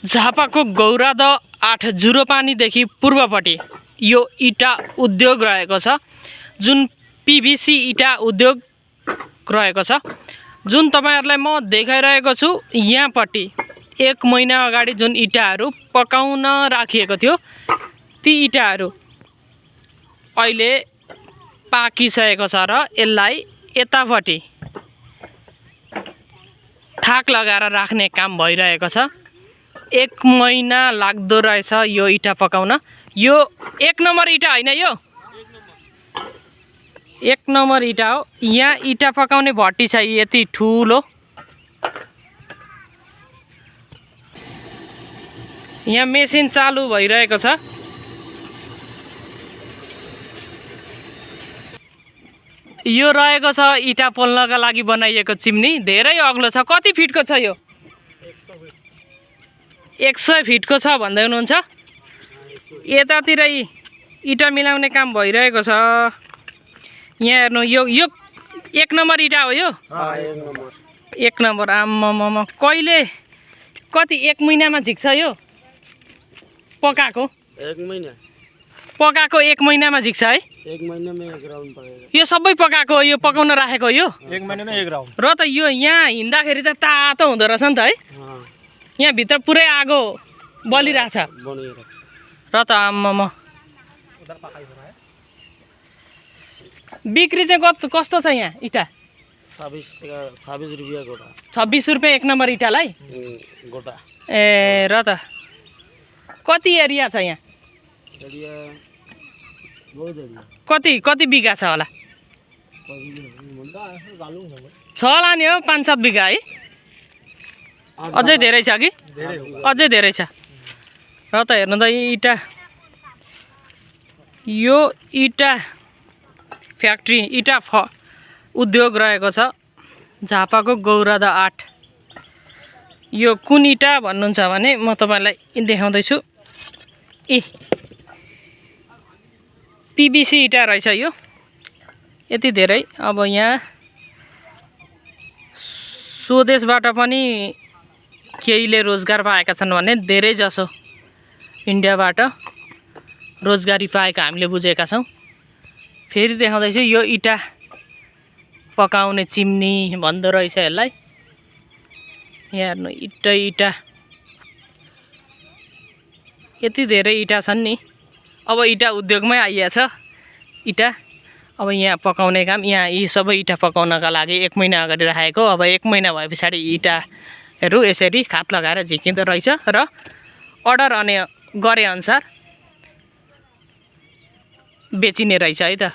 झापाको गौराद 8 जुरोपानीदेखि पूर्वपट्टि यो इटा उद्योग रहेको छ, जुन पीवीसी इटा उद्योग रहेको छ, जुन तपाईहरुलाई म देखाइरहेको छु। यहाँपट्टि 1 महिना अगाडि जुन इटाहरू पकाउन राखिएको थियो, ती इटाहरू अहिले पाकिसकेको छ र यसलाई यतापट्टि थाक लगाएर राख्ने काम भइरहेको छ। 1 महिना लाग्दो रहेछ यो इटा पकाउन। यो 1 नम्बर इटा हैन, यो 1 नम्बर इटा हो। यहाँ इटा पकाउने भट्टी छ यति ठुलो। यहाँ मेसिन चालु भइरहेको छ। यो रहेको छ इटा पोल्नका लागि बनाइएको चिम्नी। धेरै अग्लो छ। कति फिटको छ यो? 100 फिटको छ भन्दै हुनुहुन्छ। यतातिर इटा मिलाउने काम भइरहेको छ। यहाँ हेर्नु, यो 1 नम्बर इटा हो यो। 1 नम्बर। आम्मामा, कहिले कति 1 महिनामा झिक्छ यो पकाको? 1 महिना पकाको 1 महिनामा झिक्छ है। 1 महिनामा 1 राउन्ड पकाएको। यो सबै पकाको, यो पकाउन राखेको यो 1 महिनामा 1 राउन्ड। र त यो यहाँ हिँड्दाखेरि त तातो हुँदो रहेछ नि त है। यहाँ भित्र पुरै आगो बलिरहेछ र त। आम्मामा, बिक्री चाहिँ कस्तो छ यहाँ इटा? 26 रुपैयाँ गोटा। 26 रुपैयाँ 1 नम्बर इटालाई गोटा। ए, र त कति एरिया छ यहाँ? एरिया बहुत एरिया। कति बिघा छ होला? छ होला नि हो, 5-7 बिघा है। अझै धेरै छ कि? अझै धेरै छ। र त हेर्नु त इटा, यो इटा फ्याक्ट्री, इटा उद्योग रहेको छ झापाको गौरादा 8। यो कुन इटा भन्नुहुन्छ भने म तपाईलाई देखाउँदैछु। पीवीसी इटा रहेछ यो। यति धेरै। अब यहाँ स्वदेशबाट पनि केहीले रोजगार पाएका छन् भने धेरै जसो इन्डियाबाट रोजगारी पाएका हामीले बुझेका छौँ। फेरि देखाउँदैछु। यो इटा पकाउने चिम्नी भन्दो रहेछ यसलाई। यहाँ हेर्नु, इटा यति धेरै इटा छन् नि। अब इटा उद्योगमै आइएछ इटा। अब यहाँ पकाउने काम, यहाँ यी सबै इटा पकाउनका लागि 1 महिना अगाडि राखेको। अब 1 महिना भए पछाडि इटाहरू यसरी खात लगाएर झिकिँदो रहेछ र अर्डर गरे अनुसार बेचिने रहेछ है त।